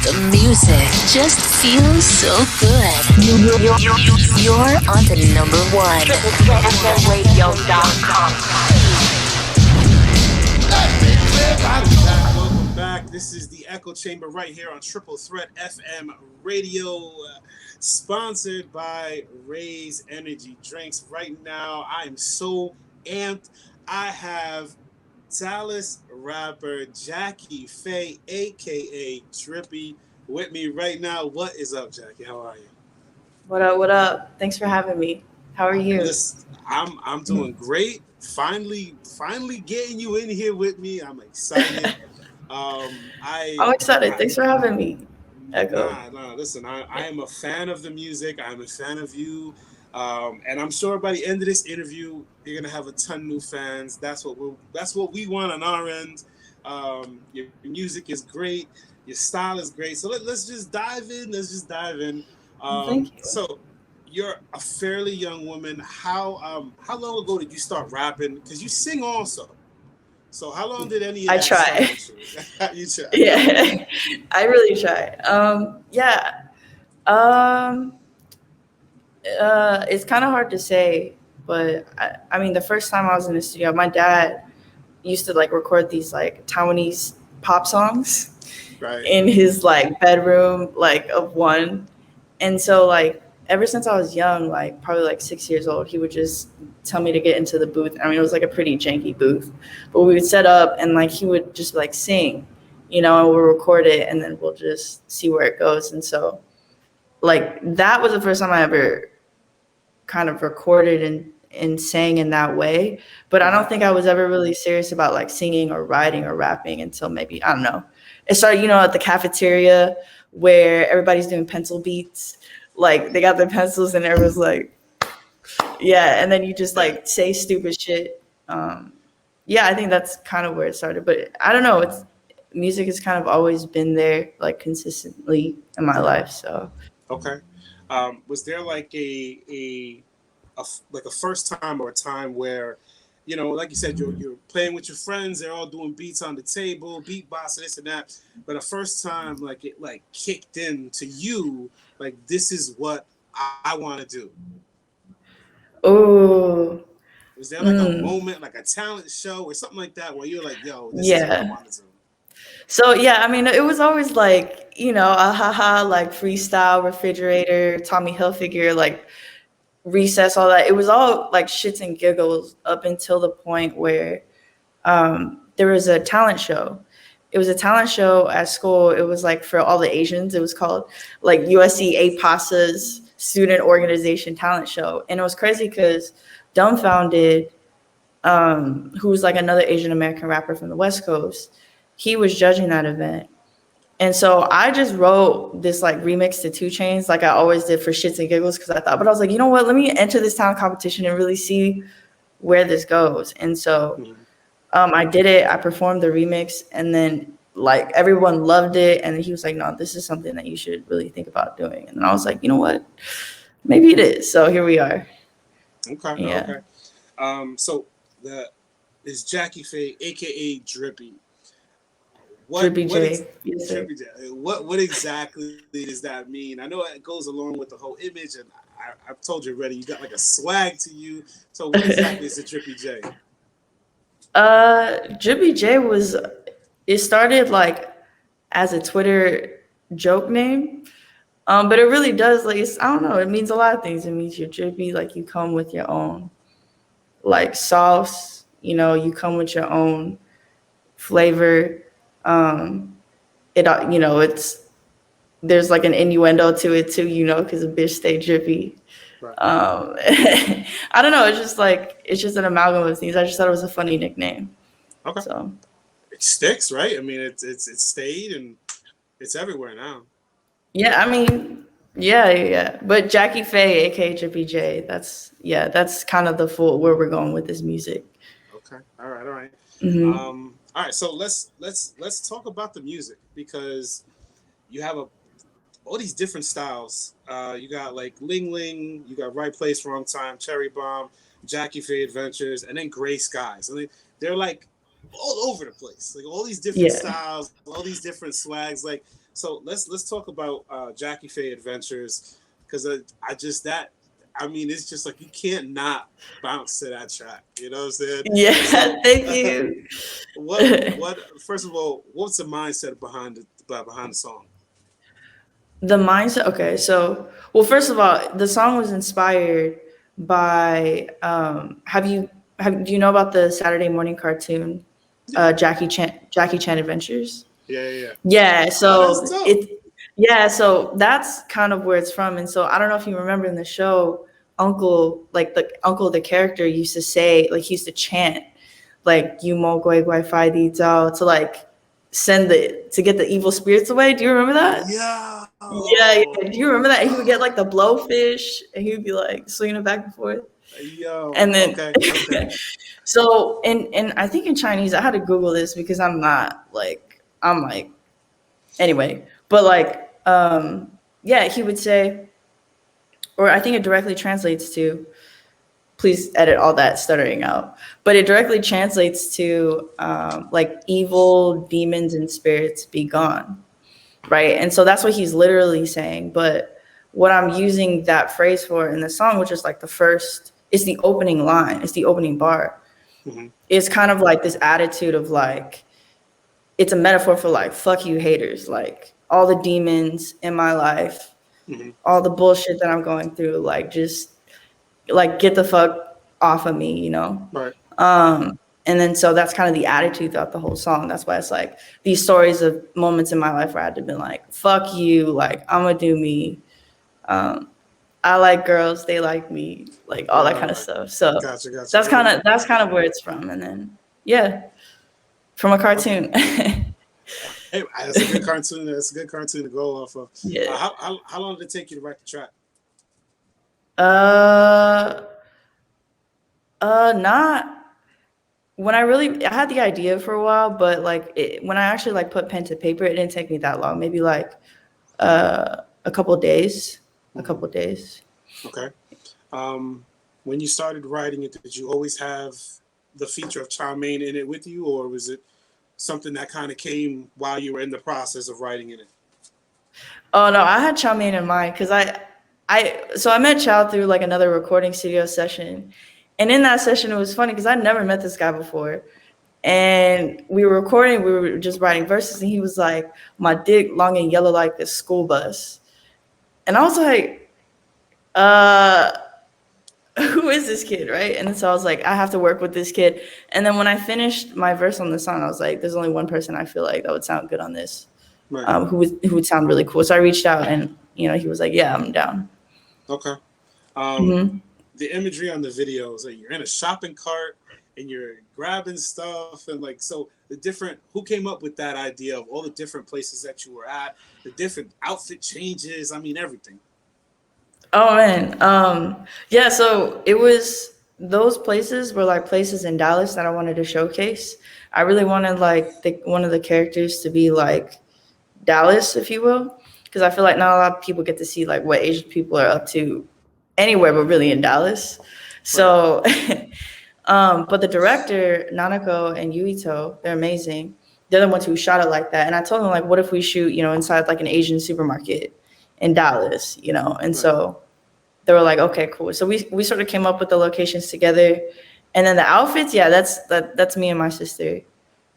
The music just feels so good. You're on to number one. TripleThreatFMRadio.com. Welcome back. This is the Echo Chamber right here on Triple Threat FM Radio, sponsored by Ray's Energy Drinks. Right now, I am so amped. I have Dallas rapper Jackie Faye, aka Drippy, with me right now. What is up, Jackie? How are you? What up? What up? Thanks for having me. How are you? Listen, I'm doing great. Finally getting you in here with me. I'm excited. I'm excited. Thanks for having me. Echo. Nah. Listen, I am a fan of the music. I'm a fan of you. And I'm sure by the end of this interview, you're gonna have a ton of new fans. That's what we want on our end. Your music is great. Your style is great. So let's just dive in. Thank you. So you're a fairly young woman. How long ago did you start rapping? Because you sing also. So how long did any of that try. You try. Yeah, I really try. It's kind of hard to say, but I mean, the first time I was in the studio, my dad used to like record these like Taiwanese pop songs in his like bedroom, like of one. And so like ever since I was young, like probably like 6 years old, he would just tell me to get into the booth. I mean, it was like a pretty janky booth, but we would set up and like he would just like sing, and we'll record it and then we'll just see where it goes. And so like that was the first time I ever kind of recorded and sang in that way. But I don't think I was ever really serious about like singing or writing or rapping until maybe, I don't know. It started, at the cafeteria where everybody's doing pencil beats. Like they got their pencils and everyone's like, yeah. And then you just like say stupid shit. I think that's kind of where it started, but I don't know. Music has kind of always been there like consistently in my life. So. Okay. Was there like a first time or a time where, like you said, you're playing with your friends, they're all doing beats on the table, beatbox, this and that. But a first time like it like kicked in to you, like this is what I want to do. Oh. Was there like a moment, like a talent show or something like that where you're like, yo, this is what I want to do? So yeah, I mean, it was always like, like freestyle, refrigerator, Tommy Hilfiger, like recess, all that. It was all like shits and giggles up until the point where there was a talent show. It was a talent show at school. It was like for all the Asians. It was called like USC APASA's Student Organization Talent Show. And it was crazy because Dumbfounded, who was like another Asian American rapper from the West Coast, he was judging that event. And so I just wrote this like remix to 2 Chainz like I always did for shits and giggles because I was like, you know what, let me enter this talent competition and really see where this goes. And so I did it. I performed the remix and then like everyone loved it. And he was like, no, this is something that you should really think about doing. And I was like, you know what, maybe it is. So here we are. Okay. Yeah. Okay. So is Jackie Faye, aka Drippy. Drippy J. Drippy J. What exactly does that mean? I know it goes along with the whole image, and I've told you already. You got like a swag to you. So what exactly is the Drippy J? Drippy J it started like as a Twitter joke name, but it really does like I don't know. It means a lot of things. It means you're drippy, like you come with your own like sauce. You come with your own flavor. There's like an innuendo to it too, because a bitch stay drippy. Right. I don't know. It's just an amalgam of things. I just thought it was a funny nickname. Okay. So it sticks, right? I mean, it's stayed and it's everywhere now. Yeah, I mean, yeah. But Jackie Faye, aka Drippy J, that's kind of the full where we're going with this music. Okay. All right. Mm-hmm. All right, so let's talk about the music because you have all these different styles. You got like Ling Ling, you got Right Place, Wrong Time, Cherry Bomb, Jackie Faye Adventures, and then Gray Skies. I mean, they're like all over the place, like all these different Yeah. styles, all these different swags. Like, so let's talk about Jackie Faye Adventures, because I just that I mean, it's just like you can't not bounce to that track. You know what I'm saying? Yeah. So, Thank you. what? First of all, what's the mindset behind the song? The mindset. Okay, so well, first of all, the song was inspired by. Do you know about the Saturday morning cartoon, Yeah, Jackie Chan Adventures? yeah. Yeah. Oh, that's So dope. it. Yeah. So that's kind of where it's from, and so I don't know if you remember in the show, Uncle, like the Uncle, the character used to say, like he used to chant, like "You mo gui gui fi di zao" to like to get the evil spirits away. Do you remember that? Yeah. Yeah. Do you remember that? He would get like the blowfish and he would be like swinging it back and forth. Yo. And then, Okay. so in I think in Chinese, I had to Google this because I'm like, anyway, but like, yeah, he would say, or I think it directly translates to, please edit all that stuttering out, but it directly translates to, like evil demons and spirits be gone. Right. And so that's what he's literally saying. But what I'm using that phrase for in the song, which is like it's the opening line, it's the opening bar. Mm-hmm. It's kind of like this attitude of like, it's a metaphor for like, fuck you haters, like all the demons in my life, Mm-hmm. all the bullshit that I'm going through, like just like get the fuck off of me, you know? Right. And then so that's kind of the attitude throughout the whole song. That's why it's like these stories of moments in my life where I had to be like, fuck you, like I'm gonna do me. I like girls, they like me, like all that kind of Right. stuff. So Gotcha. that's kind of where it's from. And then yeah, from a Okay. cartoon. Hey, that's a good cartoon. That's a good cartoon to go off of. Yeah. How long did it take you to write the track? Uh not when I had the idea for a while, but like when I actually like put pen to paper, it didn't take me that long. Maybe like a couple days. A Mm-hmm. couple days. Okay. When you started writing it, did you always have the feature of Chow Mein in it with you, or was it something that kind of came while you were in the process of writing it? Oh no, I had Chow Mein in mind because I met Chow through like another recording studio session, and in that session it was funny because I never met this guy before, and we were recording, we were just writing verses, and he was like, "My dick long and yellow like this school bus," and I was like, who is this kid, right? And so I was like, I have to work with this kid. And then when I finished my verse on the song, I was like, there's only one person I feel like that would sound good on this, Right. who would sound really cool. So I reached out, and he was like, yeah, I'm down. Okay. Mm-hmm. The imagery on the videos, like you're in a shopping cart and you're grabbing stuff, and like, so who came up with that idea of all the different places that you were at, the different outfit changes, I mean everything. Oh man, yeah. So those places were like places in Dallas that I wanted to showcase. I really wanted like one of the characters to be like Dallas, if you will, because I feel like not a lot of people get to see like what Asian people are up to anywhere, but really in Dallas. So, but the director Nanako and Yuito, they're amazing. They're the ones who shot it like that. And I told them like, what if we shoot, inside like an Asian supermarket in Dallas, And so they were like, okay, cool. So we sort of came up with the locations together, and then the outfits, yeah, that's me and my sister.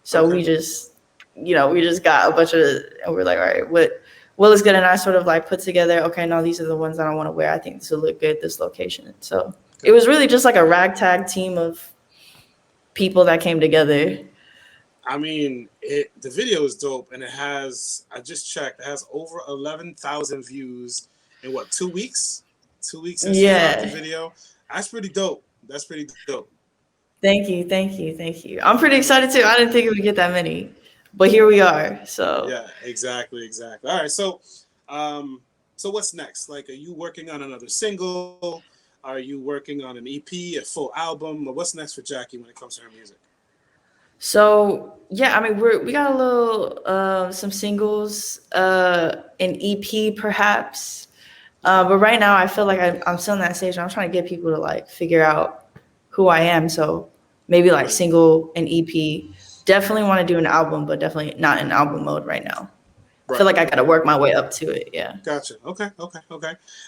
So we just, we just got a bunch of, and we're like, all right, what looks good? And I sort of like put together, okay, no, these are the ones that I want to wear. I think this will look good, this location. So it was really just like a ragtag team of people that came together. I mean, the video is dope, and I just checked, it has over 11,000 views in what, 2 weeks? 2 weeks since you dropped the video. That's pretty dope. Thank you. I'm pretty excited too. I didn't think it would get that many, but here we are. So yeah, exactly. All right, so what's next? Like, are you working on another single? Are you working on an EP, a full album? Or what's next for Jackie when it comes to her music? So yeah, I mean we got a little some singles, an EP perhaps. But right now, I feel like I'm still in that stage. I'm trying to get people to like figure out who I am. So maybe like single and EP, definitely want to do an album, but definitely not in album mode right now. I feel like I got to work my way up to it. Yeah. Gotcha. Okay.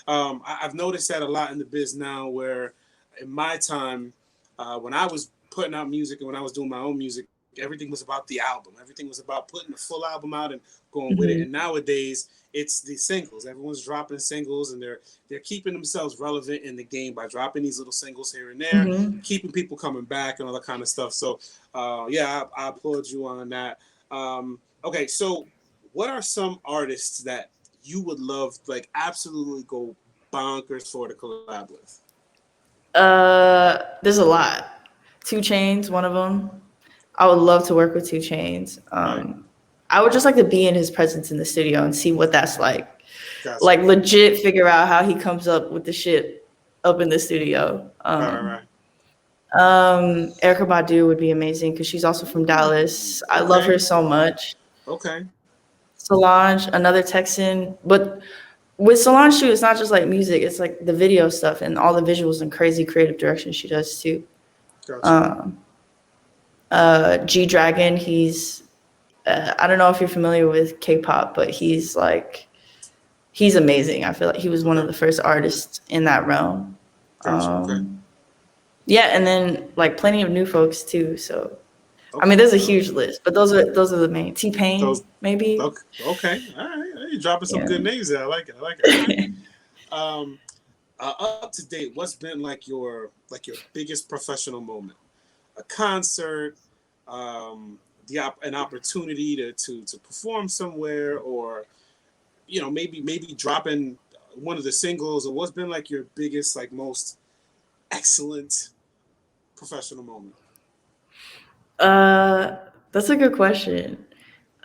I've noticed that a lot in the biz now, where in my time, when I was putting out music and when I was doing my own music, everything was about the album. Everything was about putting the full album out and going with it. And nowadays, it's the singles. Everyone's dropping singles, and they're keeping themselves relevant in the game by dropping these little singles here and there, keeping people coming back and all that kind of stuff. So, I applaud you on that. Okay, so what are some artists that you would love, like, absolutely go bonkers for to collab with? There's a lot. 2 Chainz, one of them. I would love to work with 2 Chainz. I would just like to be in his presence in the studio and see what that's like. Gotcha. Like, legit figure out how he comes up with the shit up in the studio. Erykah Badu would be amazing because she's also from Dallas. I love her so much. Okay. Solange, another Texan. But with Solange too, it's not just like music, it's like the video stuff and all the visuals and crazy creative direction she does too. Gotcha. G Dragon, he's I don't know if you're familiar with K-pop, but he's amazing. I feel like he was one of the first artists in that realm. Gotcha. Yeah, and then like plenty of new folks too. So I mean, there's a huge list, but those are the main. T-Pain, maybe. Okay, all right. You're dropping some good names there. I like it. Up to date, what's been like your biggest professional moment? A concert, an opportunity to perform somewhere, or maybe dropping one of the singles, or what's been like your biggest, like, most excellent professional moment? That's a good question.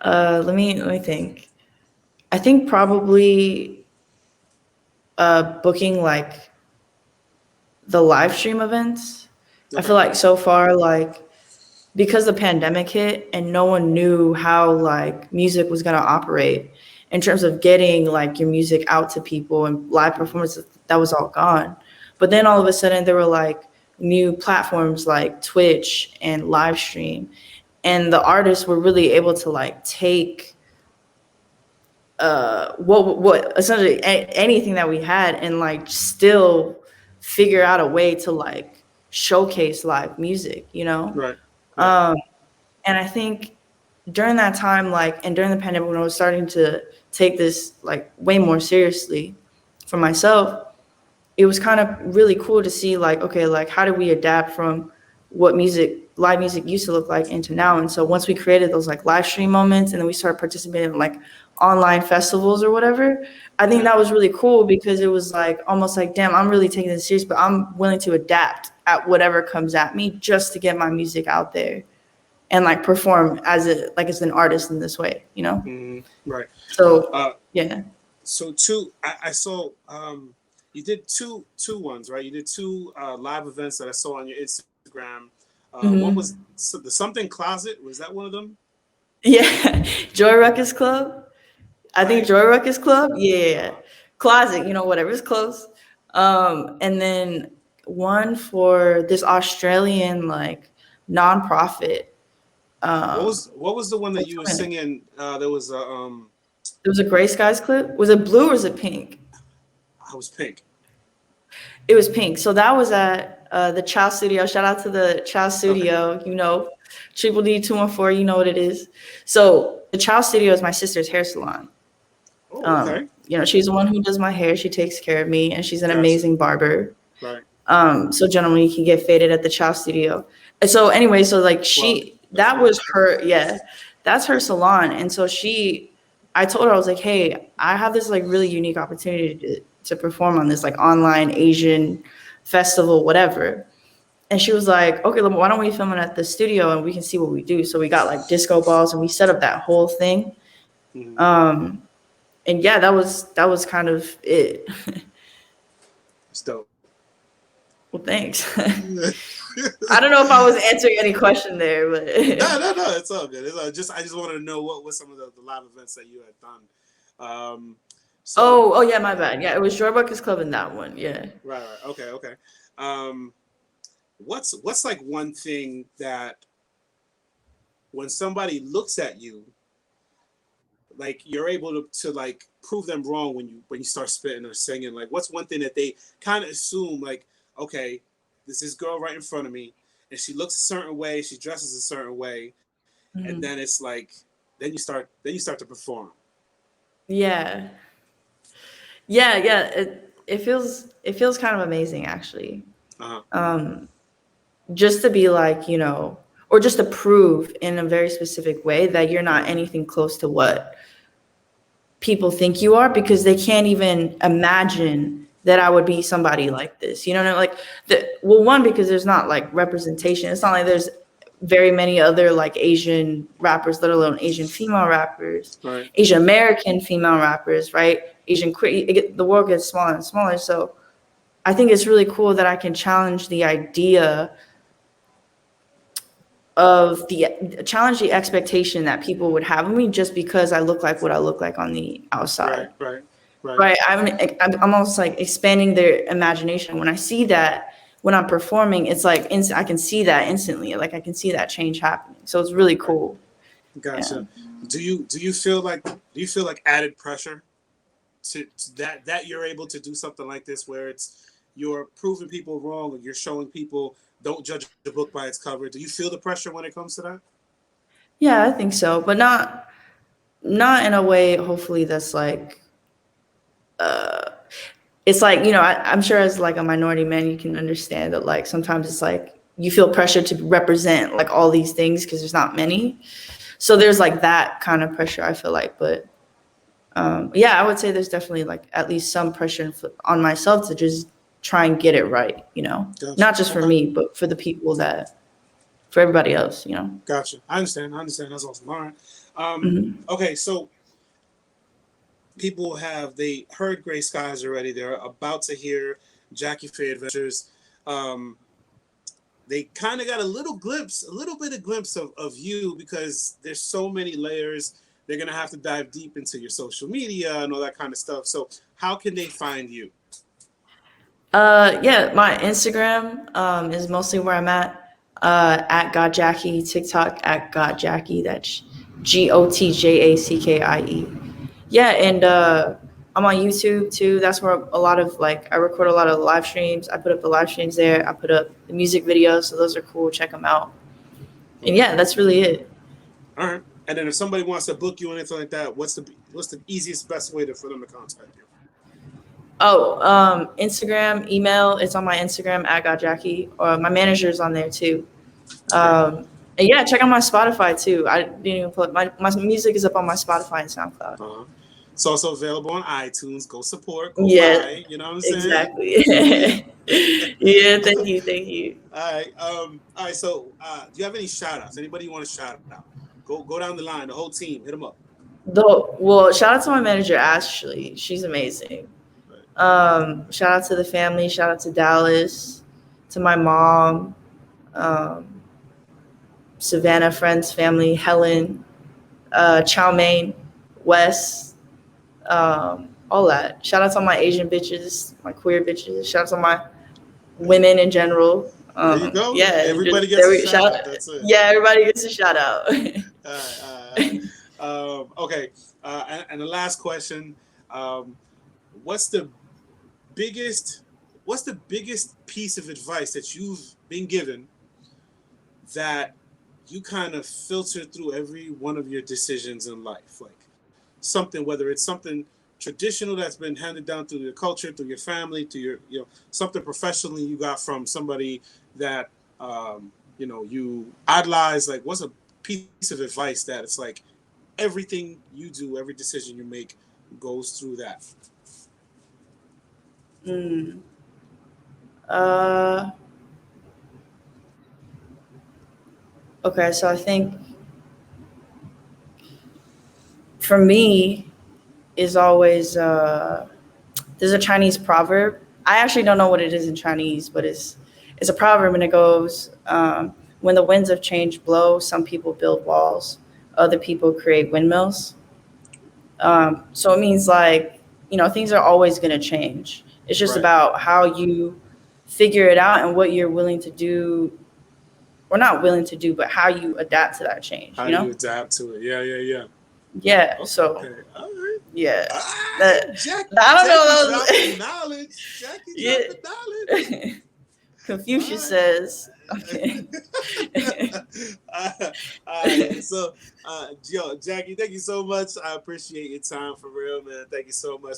Let me think. I think probably booking like the live stream events. I feel like so far, like, because the pandemic hit and no one knew how like music was gonna operate in terms of getting like your music out to people and live performances, that was all gone. But then all of a sudden there were like new platforms like Twitch and live stream, and the artists were really able to like take what essentially anything that we had and like still figure out a way to like showcase live music, Right. And I think during that time, like, and during the pandemic, when I was starting to take this like way more seriously for myself, it was kind of really cool to see like, okay, like, how do we adapt from what live music used to look like into now? And so once we created those like live stream moments and then we started participating in like online festivals or whatever, I think that was really cool because it was like almost like, damn, I'm really taking this serious, but I'm willing to adapt at whatever comes at me just to get my music out there and like perform as an artist in this way, Right. So yeah. So I saw you did two ones, right? You did 2 live events that I saw on your Instagram. One was the Something Closet. Was that one of them? Yeah, Joy Ruckus Club. I think Joy Ruckus Club. Yeah, Closet. Whatever's close. And then one for this Australian like nonprofit. What was the one that you were singing? There was a Gray Skies clip. Was it blue or was it pink? It was pink. It was pink. So that was at the Chow Studio. Shout out to the Chow Studio. Okay. Triple D 214. You know what it is. So the Chow Studio is my sister's hair salon. Oh, okay. She's the one who does my hair. She takes care of me, and she's an amazing barber. Right. So gentlemen, you can get faded at the Chow Studio. And so anyway, so like that was her. Yeah, that's her salon. And so I told her, I was like, hey, I have this like really unique opportunity to perform on this like online Asian festival, whatever. And she was like, okay, why don't we film it at the studio and we can see what we do? So we got like disco balls and we set up that whole thing. Mm-hmm. And yeah, that was kind of it. It's dope. Well, thanks. I don't know if I was answering any question there, but no, it's all good. I just wanted to know what was some of the live events that you had done. Oh yeah, my bad. Yeah, it was Joy Ruckus Club in that one. Yeah. Right. Okay. What's like one thing that when somebody looks at you, like you're able to like prove them wrong when you start spitting or singing? Like, what's one thing that they kind of assume, like, okay, this girl right in front of me, and she looks a certain way, she dresses a certain way, and then it's like, then you start to perform. Yeah. It feels kind of amazing, actually. Just to be like, or just to prove in a very specific way that you're not anything close to what people think you are, because they can't even imagine that I would be somebody like this. You know what I mean? Like, one, because there's not like representation. It's not like there's very many other like Asian rappers, let alone Asian female rappers, right. Asian American female rappers, right? The world gets smaller and smaller. So I think it's really cool that I can challenge the idea of challenge the expectation that people would have of me just because I look like what I look like on the outside. Right. I'm almost like expanding their imagination. When I see that, when I'm performing, it's like I can see that instantly. Like I can see that change happening. So it's really cool. Gotcha. Yeah. Do you feel like added pressure to that you're able to do something like this, where you're proving people wrong, or you're showing people don't judge the book by its cover? Do you feel the pressure when it comes to that? Yeah, I think so, but not in a way, hopefully, that's like it's like, I'm sure as like a minority man, you can understand that like sometimes it's like you feel pressure to represent like all these things because there's not many. So there's like that kind of pressure, I feel like. But yeah, I would say there's definitely like at least some pressure on myself to just try and get it right, Gotcha. Not just for me, but for the people for everybody else, Gotcha. I understand. That's awesome. All right. Okay, so people they heard Gray Skies already. They're about to hear Jackie Faye Adventures. They kind of got a little bit of glimpse of you, because there's so many layers. They're going to have to dive deep into your social media and all that kind of stuff. So how can they find you? Yeah, my Instagram is mostly where I'm at God Jackie, TikTok at God Jackie. That's GOTJACKIE. Yeah, and I'm on YouTube too. That's where a lot of I record a lot of live streams. I put up the live streams there. I put up the music videos, so those are cool. Check them out. And yeah, that's really it. All right. And then if somebody wants to book you or anything like that, what's the easiest, best way for them to contact you? Oh, Instagram, email. It's on my Instagram at GotJackie. Or my manager's on there too. And yeah, check out my Spotify too. I didn't even put my music is up on my Spotify and SoundCloud. It's also available on iTunes. Go support. Go buy. You know what I'm saying? Exactly. Yeah. Thank you. All right. So, do you have any shout outs? Anybody you want to shout out? Go down the line. The whole team. Hit them up. Well, shout out to my manager Ashley. She's amazing. Shout out to the family. Shout out to Dallas. To my mom. Savannah, friends, family, Helen, Chow Mein, Wes, all that. Shout out to all my Asian bitches, my queer bitches. Shout out to my women in general. There you go. Yeah, everybody gets a shout out. That's it. Yeah, everybody gets a shout out. Okay. And the last question: what's the biggest piece of advice that you've been given that you kind of filter through every one of your decisions in life? Like something, whether it's something traditional that's been handed down through your culture, through your family, to your, something professionally you got from somebody that, you idolize. Like, what's a piece of advice that it's like everything you do, every decision you make goes through that? Okay, so I think for me is always there's a Chinese proverb. I actually don't know what it is in Chinese, but it's a proverb, and it goes, when the winds of change blow, some people build walls, other people create windmills. So it means like, things are always going to change. It's just about how you figure it out and what you're willing to do or not willing to do, but how you adapt to that change. How you adapt to it? Yeah. Yeah. Okay. So. All right. Yeah. Jackie, I don't know. Knowledge. Jackie dropped the knowledge. Confucius says. So, Jackie, thank you so much. I appreciate your time for real, man. Thank you so much.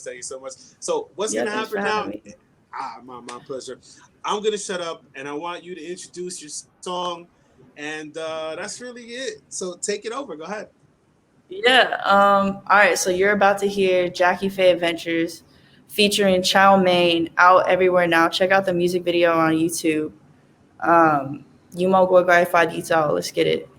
So, what's gonna happen now? My pleasure. I'm gonna shut up, and I want you to introduce your song, and that's really it. So, take it over. Go ahead. Yeah. All right. So you're about to hear Jackie Faye Adventures featuring Chow Mein, out everywhere now. Check out the music video on YouTube. Yumo Gwagai Fadita. Let's get it.